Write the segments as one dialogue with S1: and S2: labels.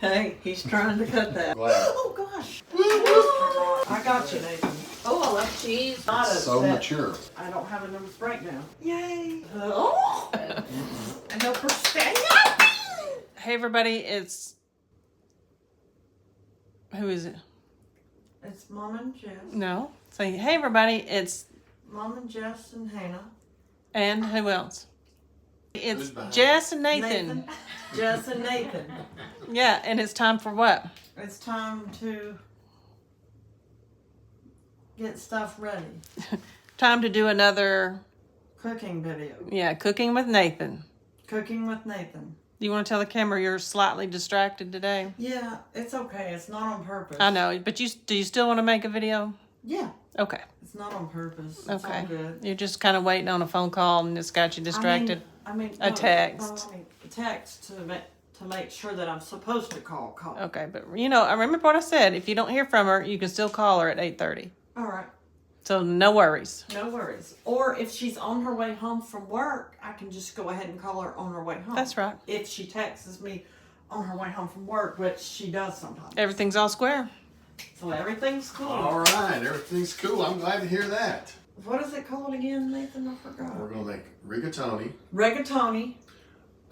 S1: hey, he's trying to cut that.
S2: Glad.
S1: Oh gosh. I got you, Nathan.
S3: Oh, I love cheese.
S1: Not
S2: So
S1: upset.
S2: mature.
S1: I don't have a nervous breakdown. Yay. Oh. I help her stay up.
S3: Hey, everybody, it's... Who is it?
S1: It's Mom and Jess.
S3: No. Say, hey, everybody, it's...
S1: Mom and Jess and Hannah.
S3: And who else? It's
S2: Who's behind?
S3: Jess and Nathan.
S1: Jess and Nathan.
S3: Yeah, and it's time for what?
S1: It's time to get stuff ready.
S3: Time to do another,
S1: Cooking video.
S3: yeah, cooking with Nathan.
S1: Cooking with Nathan.
S3: Do you want to tell the camera you're slightly distracted today?
S1: Yeah, it's okay. It's not on purpose.
S3: I know, but do you still want to make a video?
S1: Yeah,
S3: Okay.
S1: it's not on purpose. It's
S3: Okay.
S1: all good.
S3: You're just kind of waiting on a phone call and it's got you distracted.
S1: I mean,
S3: A text.
S1: a text to make sure that I'm supposed to call.
S3: Okay, but I remember what I said. If you don't hear from her, you can still call her at 8:30.
S1: All right.
S3: So no worries.
S1: No worries. Or if she's on her way home from work, I can just go ahead and call her on her way home.
S3: That's right.
S1: If she texts me on her way home from work, which she does sometimes.
S3: Everything's all square.
S1: So everything's cool.
S2: All right, everything's cool. I'm glad to hear that.
S1: What is it called again, Nathan? I forgot.
S2: We're gonna make rigatoni,
S1: Rigatoni.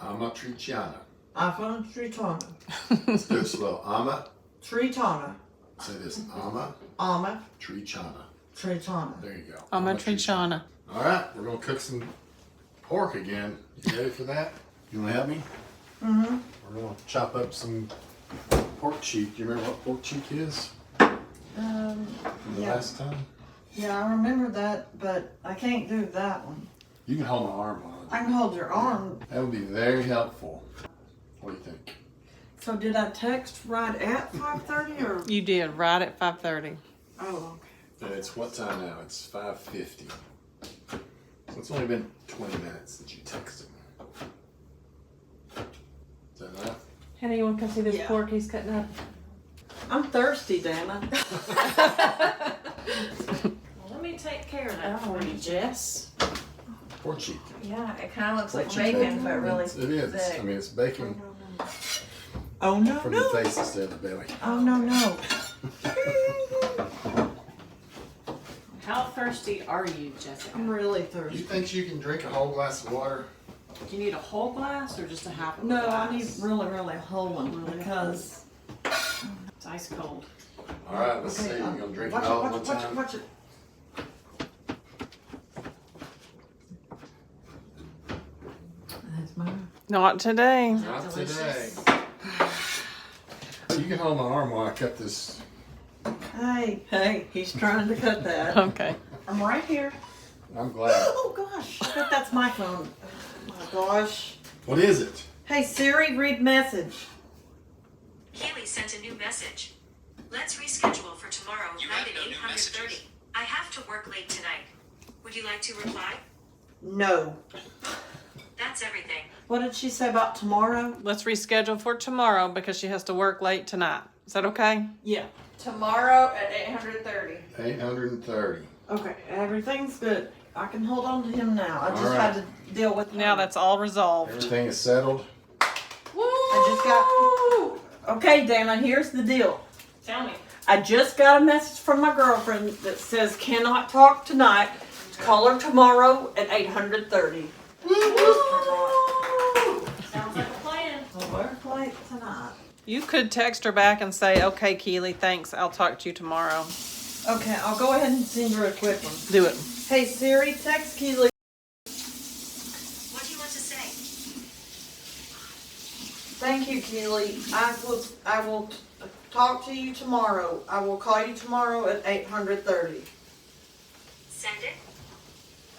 S2: amatriciana.
S1: Amatriciana.
S2: Let's do it slow.
S1: Tritana.
S2: Say this. Amatriciana.
S1: Tritana.
S2: There you go.
S3: Amatriciana.
S2: All right, we're gonna cook some pork again. You ready for that? You wanna help me?
S1: Mm-hmm.
S2: We're gonna chop up some pork cheek. Do you remember what pork cheek is? From the
S1: Yeah.
S2: last time?
S1: Yeah, I remember that, but I can't do that one.
S2: You can hold my arm on
S1: I can hold your arm.
S2: That would be very helpful. What do you think?
S1: So did I text right at 5:30 or?
S3: You did right at 5:30.
S1: Oh, okay.
S2: It's what time now? It's 5:50. So it's only been 20 minutes since you texted me. Is that enough?
S3: Hannah, you want to come see this
S1: Yeah.
S3: pork he's cutting up?
S1: I'm thirsty, damn it.
S3: Well, let me take care of that for you, Jess.
S2: Pork cheek.
S4: Yeah, it kind of looks like
S2: Pork cheek.
S4: bacon, but really
S2: It is.
S4: thick.
S2: I mean, it's bacon
S1: Oh no,
S2: from
S1: no.
S2: the face instead of the belly.
S1: Oh no, no.
S3: How thirsty are you, Jessica?
S1: I'm really
S2: You
S1: thirsty.
S2: think you can drink a whole glass of water?
S3: Do you need a whole glass or just a half of a
S1: No,
S3: glass?
S1: I need really, really a whole one because.
S3: It's ice cold.
S2: All right, let's see.
S1: Okay,
S2: You're going to drink
S1: watch
S2: it all at
S1: watch
S2: one
S1: it,
S2: time?
S1: watch it. That's mine.
S3: Not today.
S2: Not today. You can hold my arm while I cut this.
S1: Hey, he's trying to cut that.
S3: Okay.
S1: I'm right here.
S2: I'm glad.
S1: Oh gosh, I bet that's my phone. Oh my gosh.
S2: What is it?
S1: Hey Siri, read message.
S5: Keely sent a new message. Let's reschedule for tomorrow night at 8:30. I have to work late tonight. Would you like to reply?
S1: No.
S5: That's everything.
S1: What did she say about tomorrow?
S3: Let's reschedule for tomorrow because she has to work late tonight. Is that okay?
S1: Yeah.
S4: Tomorrow at 8:30.
S2: 830.
S1: Okay, everything's good. I can hold on to him now. I just
S2: All right.
S1: had to deal with
S3: Now
S1: her.
S3: that's all resolved.
S2: Everything is settled.
S1: I just got. Okay, Dana, here's the deal.
S3: Tell me.
S1: I just got a message from my girlfriend that says cannot talk tonight. Call her tomorrow at 8:30.
S3: Sounds like a plan.
S1: So we're late tonight.
S3: You could text her back and say, okay, Keely, thanks. I'll talk to you tomorrow.
S1: Okay, I'll go ahead and send her a quick one.
S3: Do it.
S1: Hey Siri, text Keely.
S5: What do you want to say?
S1: Thank you, Keely. I will talk to you tomorrow. I will call you tomorrow at 8:30.
S5: Send it.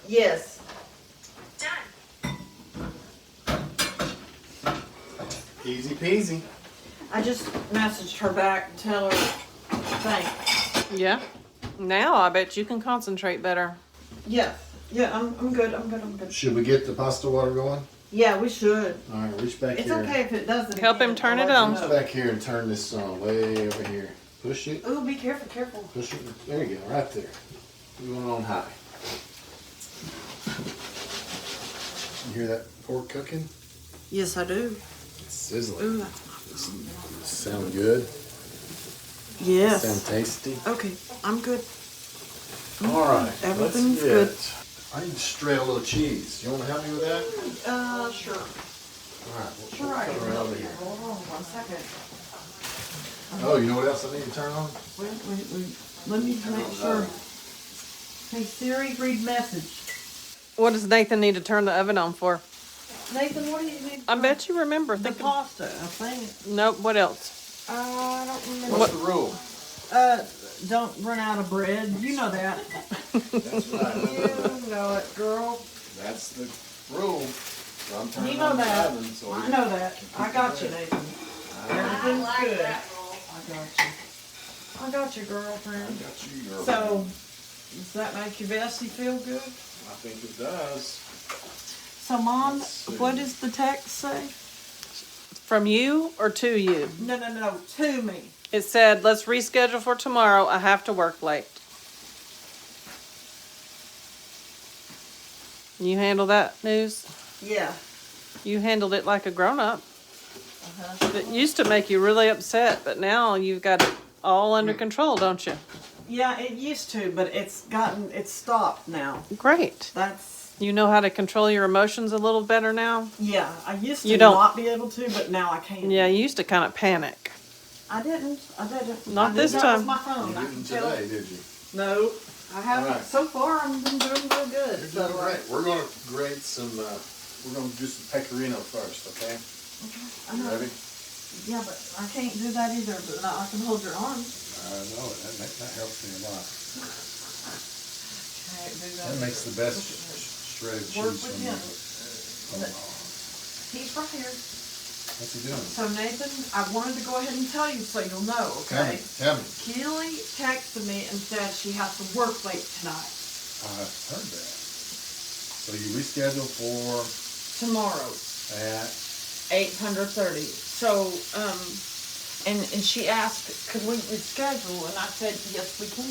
S1: Yes.
S5: Done.
S2: Easy peasy.
S1: I just messaged her back to tell her thanks.
S3: Yeah. Now I bet you can concentrate better.
S1: Yeah. Yeah, I'm good. I'm good.
S2: Should we get the pasta water going?
S1: Yeah, we should.
S2: All right, reach back
S1: It's
S2: here.
S1: okay if it doesn't.
S3: Help
S1: again.
S3: him turn
S1: I'll
S3: it
S1: let you
S3: on.
S1: know.
S2: Reach back here and turn this on way over here. Push it.
S1: Ooh, be careful.
S2: Push it. There you go, right there. We're going on high. You hear that pork cooking?
S1: Yes, I do.
S2: It's sizzling.
S1: Ooh, that's my
S2: Sound good?
S1: Yes.
S2: Sound tasty?
S1: Okay, I'm good.
S2: All right.
S1: Everything's
S2: let's get, I need to stray a little cheese. You want to help me with that?
S1: Sure.
S2: All right.
S1: Sure, I
S2: We'll
S1: can
S2: turn
S1: help
S2: around
S1: you.
S2: here.
S1: Hold on 1 second.
S2: Oh, you know what else I need to turn on?
S1: Wait. Let me make sure. Hey Siri, read message.
S3: What does Nathan need to turn the oven on for?
S1: Nathan, what do you need?
S3: I bet you remember.
S1: The
S3: Think of,
S1: pasta, I think.
S3: nope, what else?
S1: I don't remember.
S2: What's the rule?
S1: Don't run out of bread. You know that.
S2: That's right.
S1: You know it, girl.
S2: That's the rule. So I'm turning
S1: You know
S2: on the
S1: that.
S2: oven, so
S1: I know that. I got you, Nathan. Everything's good. I got you, girlfriend.
S2: I got you, girl.
S1: So, does that make your Bessie feel good?
S2: I think it does.
S1: So, Mom,
S2: Let's see.
S1: what does the text say?
S3: From you or to you?
S1: No, to me.
S3: It said, let's reschedule for tomorrow. I have to work late. You handle that news?
S1: Yeah.
S3: You handled it like a grown-up. It used to make you really upset, but now you've got it all under control, don't you?
S1: Yeah, it used to, but it's stopped now.
S3: Great.
S1: That's,
S3: You know how to control your emotions a little better now?
S1: yeah, I used to
S3: You don't-
S1: not be able to, but now I can.
S3: Yeah, you used to kind of panic.
S1: I didn't.
S3: Not
S1: I
S3: this
S1: did that
S3: time.
S1: with my phone.
S2: You
S1: I
S2: didn't
S1: can tell.
S2: today, did you?
S1: No, I haven't.
S2: All right.
S1: So far, I've been doing real good.
S2: You're
S1: So,
S2: doing great. We're going to grate some, we're going to do some pecorino first, okay?
S1: I know.
S2: Ready?
S1: Yeah, but I can't do that either. But I can hold your arm.
S2: I know, that helps me a lot.
S1: Can't do
S2: That makes the best shredded
S1: Work
S2: cheese
S1: with
S2: from
S1: him.
S2: the.
S1: He's right here.
S2: What's he doing?
S1: So Nathan, I wanted to go ahead and tell you so you'll know. Okay.
S2: Tell me.
S1: Keely texted me and said she has to work late tonight.
S2: I heard that. So you reschedule for
S1: Tomorrow,
S2: at
S1: 8:30. So and she asked, could we reschedule? And I said, yes, we can.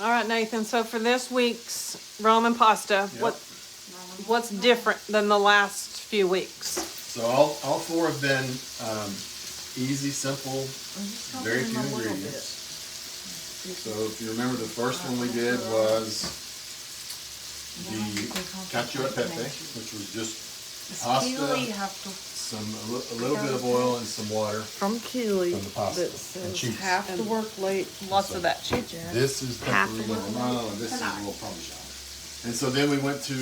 S3: All right, Nathan, so for this week's Roman pasta,
S2: Yep.
S3: what's different than the last few weeks?
S2: So all four have been easy, simple, very few ingredients. So if you remember, the first one we did was the cacio e pepe, which was just pasta, a little bit of oil and some water
S1: From Keely
S2: from the pasta
S1: that
S2: and
S1: says
S2: cheese.
S1: have to work late.
S3: Lots of that cheese.
S2: This is pecorino romano and this is a little parmesan. And so then we went to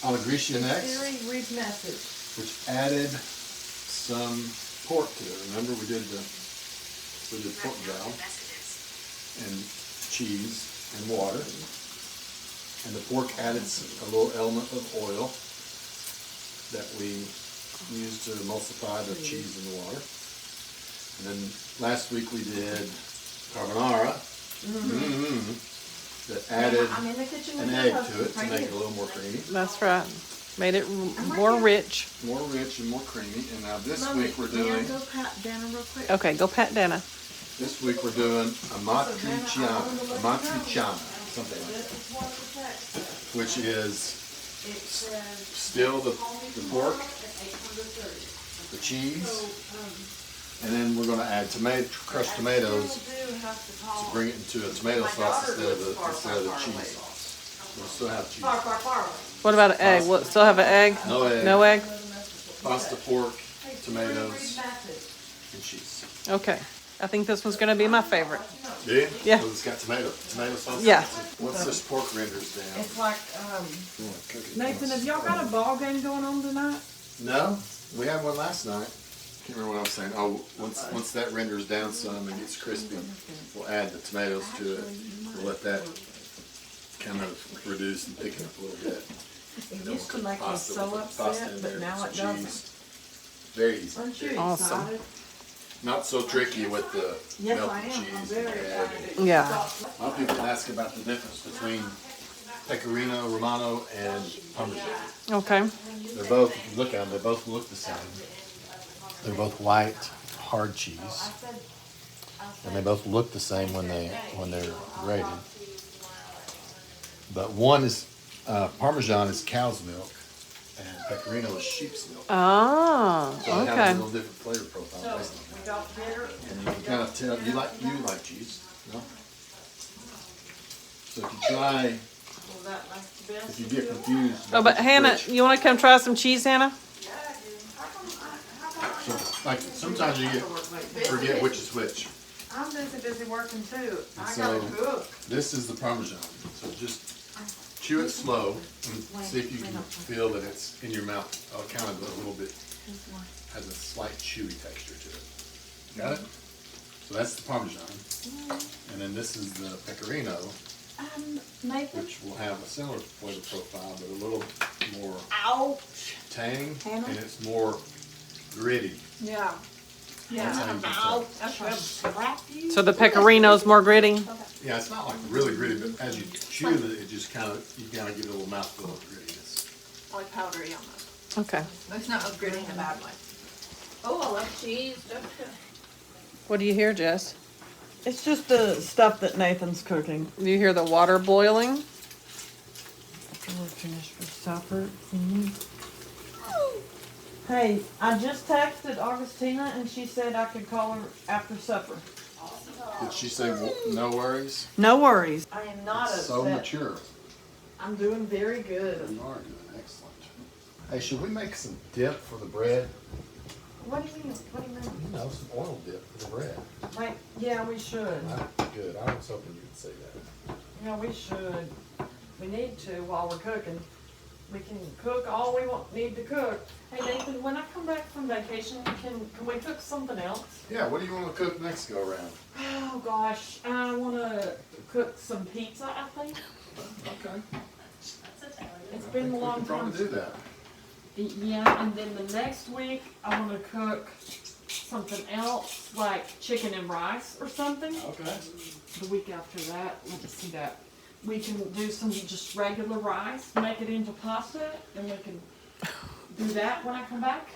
S2: Amatriciana next,
S1: Siri, read message.
S2: which added some pork to it. Remember we did pork jowl and cheese and water. And the pork added a little element of oil that we used to emulsify the cheese and the water. And then last week we did carbonara that added
S1: I'm in the kitchen
S2: an
S1: with
S2: egg
S1: your
S2: to it
S1: husband,
S2: to
S1: right
S2: make
S1: here.
S2: it a little more creamy.
S3: That's right. Made it
S1: right
S3: more
S1: here.
S3: rich.
S2: More rich and more creamy. And now this
S1: Mommy,
S2: week we're
S1: may I
S2: doing,
S1: go pat Dana real quick?
S3: Okay, go pat Dana.
S2: this week we're doing Amatriciana, something like that,
S1: This is what the text says.
S2: which is
S1: It says,
S2: still the pork,
S1: at 8:30.
S2: the cheese, and then we're going to add crushed tomatoes to bring it into a tomato sauce instead of the cheese sauce. We'll still have cheese.
S3: What about an egg? Will it still have an egg?
S2: No egg.
S3: No egg?
S2: Pasta, pork, tomatoes, and cheese.
S3: Okay. I think this one's going to be my favorite.
S2: Do you?
S3: Yeah.
S2: So it's got tomato sauce?
S3: Yeah.
S2: Once this pork renders down,
S1: It's like,
S2: you want to cook it.
S1: Nathan, have y'all got a ball game going on tonight?
S2: No, we had one last night. Can't remember what I was saying. Oh, once that renders down some and gets crispy, we'll add the tomatoes to it. We'll let that kind of reduce and thicken up a little bit.
S1: It used to make me
S2: Pasta
S1: so
S2: with the pasta
S1: upset,
S2: in
S1: but
S2: there,
S1: now
S2: some
S1: it doesn't.
S2: cheese. Very easy.
S1: Aren't you
S3: Awesome.
S1: excited?
S2: Not so tricky with the
S1: Yes,
S2: melted
S1: I am. I'm
S2: cheese and
S1: very
S2: egg.
S1: excited.
S3: Yeah.
S2: A lot of people ask about the difference between pecorino romano and parmesan.
S3: Okay.
S2: They're both, if you look at them, they both look the same. They're both white, hard cheese. And they both look the same when they're grated. But one is, Parmesan is cow's milk, and pecorino is sheep's milk.
S3: Oh,
S2: So it has
S3: okay.
S2: a little different flavor profile.
S1: So,
S2: based on
S1: we got bitter.
S2: and you can kind of tell, you like cheese, no? So if you try,
S1: Well, that makes the best.
S2: if you get confused.
S3: Oh, but Hannah, you want to come try some cheese, Hannah?
S2: So, like, sometimes you forget which is which.
S1: I'm busy working too. I
S2: So-
S1: gotta cook.
S2: This is the Parmesan, so just chew it slow and see if you can feel that it's in your mouth, kind of a little bit, has a slight chewy texture to it. Got it? So that's the Parmesan. And then this is the Pecorino,
S1: Nathan.
S2: which will have a similar flavor profile, but a little more
S1: Ouch.
S2: tang,
S1: Hannah?
S2: and it's more gritty.
S1: Yeah.
S2: That's how you can tell.
S3: So the pecorino's more gritty?
S2: Yeah, it's not like really gritty, but as you chew it, it just kind of, you kind of get a little mouthful of grittiness.
S4: Like powdery almost.
S3: Okay.
S4: It's not as gritty in a bad way. Oh, I love cheese. Don't you?
S3: What do you hear, Jess?
S1: It's just the stuff that Nathan's cooking.
S3: Do you hear the water boiling?
S1: After we're finished with supper. Hey, I just texted Augustina and she said I could call her after supper.
S2: Did she say, no worries?
S1: No worries. I am not
S2: It's
S1: upset.
S2: so mature.
S1: I'm doing very good.
S2: You are doing excellent. Hey, should we make some dip for the bread?
S1: What do you mean? What do you mean?
S2: You know, some oil dip for the bread.
S1: Like, yeah, we should.
S2: Good, I was hoping you would say that.
S1: Yeah, we should. We need to while we're cooking. We can cook all we need to cook. Hey Nathan, when I come back from vacation, can we cook something else?
S2: Yeah, what do you want to cook next go around?
S1: Oh gosh, I want to cook some pizza. I think
S2: Okay.
S1: it's been a long
S2: We can
S1: time.
S2: probably do that.
S1: Yeah, and then the next week I want to cook something else like chicken and rice or something.
S2: Okay.
S1: The week after that, let me see that. We can do some just regular rice, make it into pasta, and we can do that when I come back.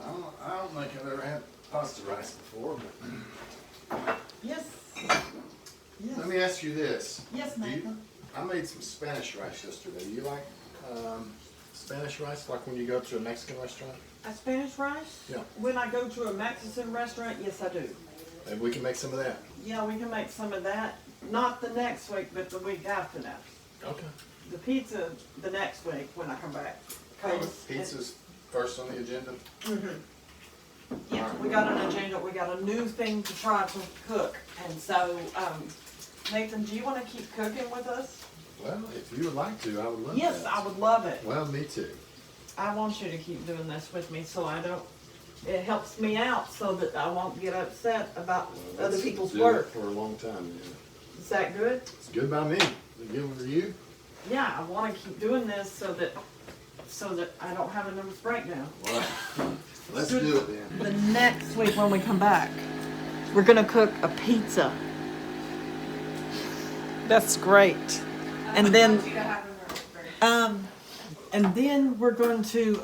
S2: I don't think I've ever had pasta rice before, but
S1: Yes. Yes.
S2: let me ask you this.
S1: Yes,
S2: Do you-
S1: Nathan.
S2: I made some Spanish rice yesterday. Do you like Spanish rice, like when you go to a Mexican restaurant?
S1: A Spanish rice?
S2: Yeah.
S1: When I go to a Mexican restaurant, yes, I do.
S2: Maybe we can make some of that.
S1: Yeah, we can make some of that. Not the next week, but the week after that.
S2: Okay.
S1: The pizza the next week when I come back. 'Cause
S2: Pizza's first on the agenda.
S1: Yeah, we got an agenda, we got a new thing to try to cook, and so, Nathan, do you wanna keep cooking with us?
S2: Well, if you would like to, I would love that.
S1: Yes, I would love it.
S2: Well, me too.
S1: I want you to keep doing this with me, so I don't, it helps me out so that I won't get upset about
S2: Well,
S1: other
S2: let's
S1: people's
S2: do it
S1: work.
S2: for a long time. Yeah.
S1: Is that good?
S2: It's good by me. Is it good for you?
S1: Yeah, I wanna keep doing this so that I don't have a nervous breakdown.
S2: All right. Let's do it then.
S1: The next week when we come back, we're gonna cook a pizza.
S3: That's great.
S1: And then,
S4: You don't have them
S1: and then we're going to,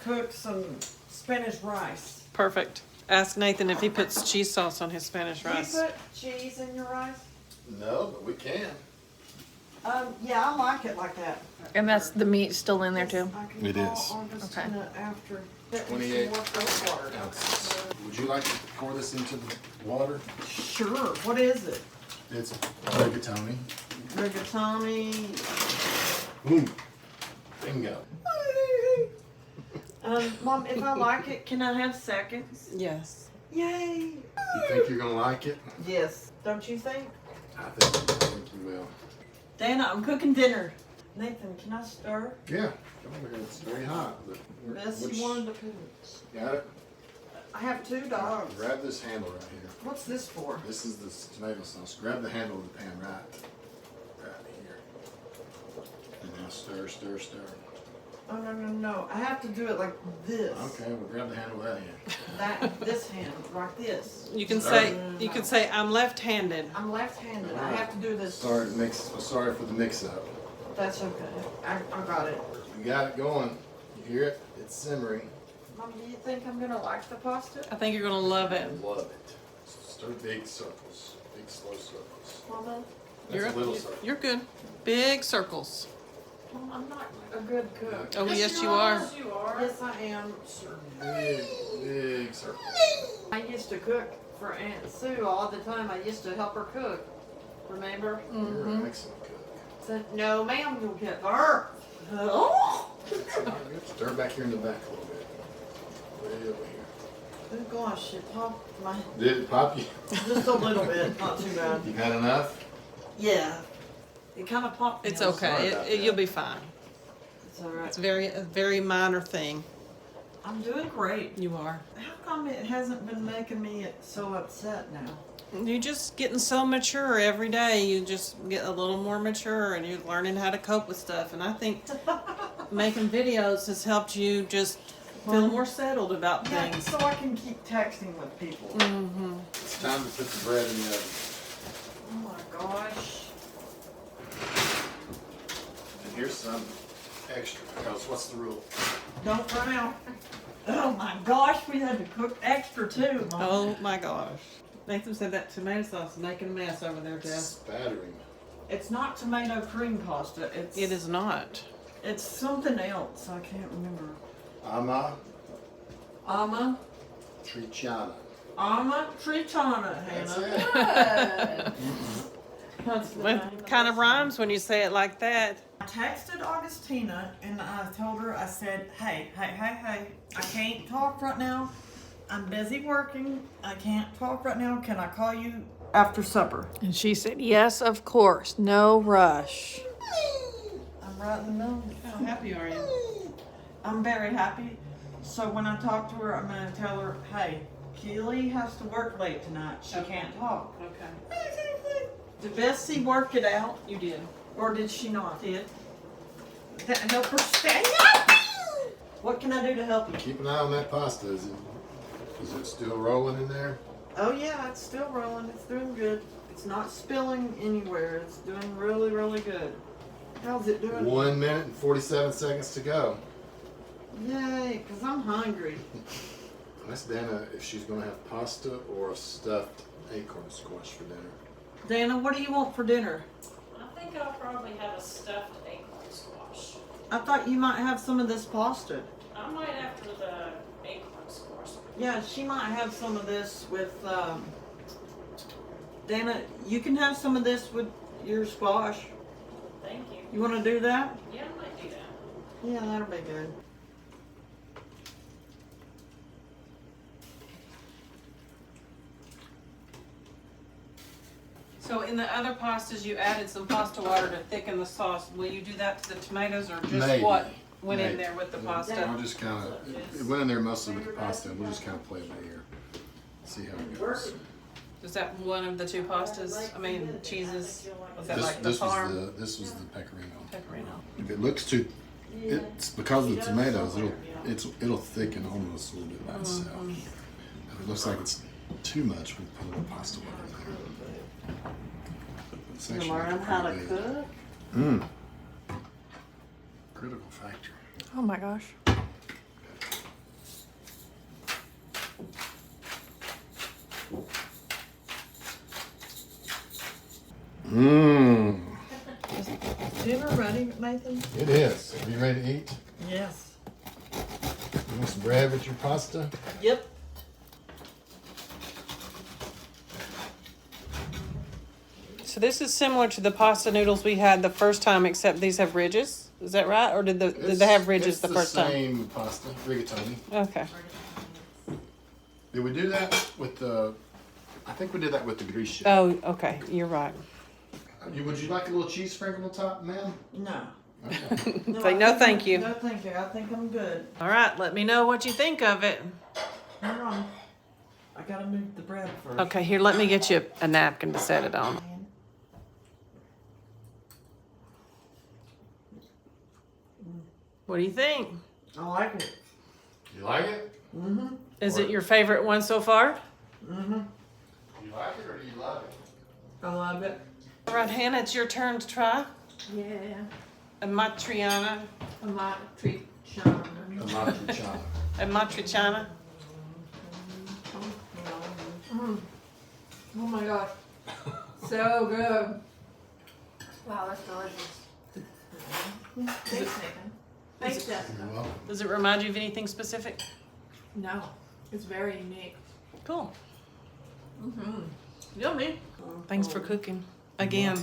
S1: cook some Spanish rice.
S3: Perfect. Ask Nathan if he puts cheese sauce on his Spanish
S1: Do
S3: rice.
S1: you put cheese in your rice?
S2: No, but we can.
S1: Yeah, I like it like that.
S4: And that's the meat still in there too?
S1: I can
S2: It
S1: call
S2: is.
S1: Augustina after.
S2: 28
S1: Work those water.
S2: ounces. Would you like to pour this into the water?
S1: Sure, what is it?
S2: It's rigatoni.
S1: Rigatoni.
S2: Boom. Bingo.
S1: Mom, if I like it, can I have seconds?
S3: Yes.
S1: Yay!
S2: You think you're gonna like it?
S1: Yes, don't you think?
S2: I think you will.
S1: Dana, I'm cooking dinner. Nathan, can I stir?
S2: Yeah. Come over here. It's very hot. But
S1: Bessie wanted to put.
S2: Got it?
S1: I have 2 dogs.
S2: Grab this handle right here.
S1: What's this for?
S2: This is the tomato sauce. Grab the handle of the pan right here. And now stir, stir, stir.
S1: Oh, no. I have to do it like this.
S2: Okay, well grab the handle with that hand.
S1: This hand, like this.
S3: You can say I'm left-handed.
S1: I'm left-handed. I have to do this.
S2: Sorry for the mix-up.
S1: That's okay. I got it.
S2: You got it going. You hear it? It's simmering.
S1: Mom, do you think I'm gonna like the pasta?
S3: I think you're gonna love
S2: I
S3: it.
S2: love it. Stir big circles. Big slow circles.
S1: Mama?
S2: That's a little circle.
S3: You're good. Big circles.
S1: Well, I'm not a good cook.
S3: Oh, yes, you are.
S1: Yes, you are. Yes, I am.
S2: Big circle.
S1: I used to cook for Aunt Sue all the time. I used to help her cook. Remember?
S2: You're an excellent cook.
S1: Said, no, ma'am, you'll get her. Oh!
S2: Stir back here in the back a little bit. Way over here.
S1: Oh gosh, it popped my.
S2: Did it pop you?
S1: Just a little bit, not too bad.
S2: You got enough?
S1: Yeah. It kind of popped me.
S3: It's
S1: on.
S3: okay.
S2: Sorry about that.
S3: You'll be fine.
S1: It's alright.
S3: It's a very minor thing.
S1: I'm doing great.
S3: You are.
S1: How come it hasn't been making me so upset now?
S3: You're just getting so mature every day. You just get a little more mature and you're learning how to cope with stuff. And I think making videos has helped you just feel more settled about
S1: Yeah,
S3: things.
S1: so I can keep texting with people.
S3: Mm-hmm.
S2: It's time to put the bread in the oven.
S1: Oh my gosh.
S2: And here's some extra, because what's the rule?
S1: Don't run out. Oh my gosh, we had to cook extra too, Mom.
S3: Oh my gosh. Nathan said that tomato sauce is making a mess over there, Jess.
S2: Spattering.
S1: It's not tomato cream pasta. It
S3: is not.
S1: It's something else. I can't remember.
S2: Amatriciana.
S1: Amatriciana,
S2: That's
S1: Hannah.
S2: it.
S1: That's the
S3: It
S1: name
S3: kind
S1: the
S3: of rhymes when you say it like that.
S1: I texted Augustina and I told her, I said, hey, I can't talk right now. I'm busy working. I can't talk right now. Can I call you after supper?
S6: And she said, yes, of course, no rush.
S1: I'm right in the middle.
S3: How happy are you?
S1: I'm very happy. So when I talk to her, I'm going to tell her, hey, Keely has to work late tonight. She can't talk.
S3: Okay.
S1: Did Bessie work it out?
S3: You did.
S1: Or did she not?
S3: Did.
S1: That help her stay. What can I do to help you?
S2: Keep an eye on that pasta. Is it still rolling in there?
S1: Oh yeah, it's still rolling. It's doing good. It's not spilling anywhere. It's doing really, really good. How's it doing?
S2: 1 minute and 47 seconds to go.
S1: Yay, because I'm hungry.
S2: Ask Dana if she's going to have pasta or a stuffed acorn squash for dinner.
S1: Dana, what do you want for dinner?
S3: I think I'll probably have a stuffed acorn squash.
S1: I thought you might have some of this pasta.
S3: I might after the acorn squash.
S1: Yeah, she might have some of this with, Dana, you can have some of this with your squash.
S3: Thank you.
S1: You want to do that?
S3: Yeah, I might do that.
S1: Yeah, that'll be good.
S3: So in the other pastas, you added some pasta water to thicken the sauce. Will you do that to the tomatoes or just
S2: Maybe.
S3: what went in
S2: Maybe.
S3: there with the
S2: I'll
S3: pasta?
S2: just kind of, it went in there mostly with the pasta, and we'll just kind of play it by ear. See how it goes.
S3: Is that one of the two pastas? I mean, cheeses? Was that like the
S2: This
S3: farm?
S2: was the pecorino.
S3: Pecorino.
S2: If it looks too, it's because of the tomatoes, it'll thicken almost a little bit by itself. If it looks like it's too much, we'll put a little pasta water in there. It's
S1: You
S2: actually
S1: learn how to
S2: pretty good.
S1: cook?
S2: Critical factor.
S6: Oh my gosh.
S2: Mmm.
S1: Dinner ready, Nathan?
S2: It is. Are you ready to eat?
S1: Yes.
S2: You want some bread with your pasta?
S1: Yep.
S3: So this is similar to the pasta noodles we had the first time, except these have ridges. Is that right? Or did they have ridges the first time?
S2: It's the same pasta, rigatoni.
S3: Okay.
S2: Did we do that with the? I think we did that with the grease.
S3: Oh, okay. You're right.
S2: Would you like a little cheese sprinkle on top, ma'am?
S1: No.
S2: Okay.
S3: Say no, thank you.
S1: No, thank you. I think I'm good.
S3: All right. Let me know what you think of it.
S1: Hold on. I gotta move the bread first.
S3: Okay, here, let me get you a napkin to set it on. What do you think?
S1: I like it.
S2: You like it?
S1: Mm-hmm.
S3: Is it your favorite one so far?
S1: Mm-hmm.
S2: You like it or do you love it?
S1: I love it.
S3: All right, Hannah, it's your turn to try.
S4: Yeah.
S3: Amatriciana.
S4: Amatriciana.
S2: Amatriciana.
S3: Amatriciana.
S4: Oh my gosh. So good. Wow, that's delicious. Thanks, Nathan. Thanks, Jessica.
S7: You're welcome.
S3: Does it remind you of anything specific?
S4: No, it's very unique.
S3: Cool.
S4: Yummy.
S3: Thanks for cooking. Again,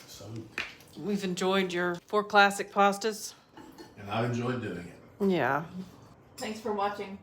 S7: So,
S3: we've enjoyed your 4 classic pastas.
S7: and I enjoyed doing it.
S3: Yeah.
S4: Thanks for watching.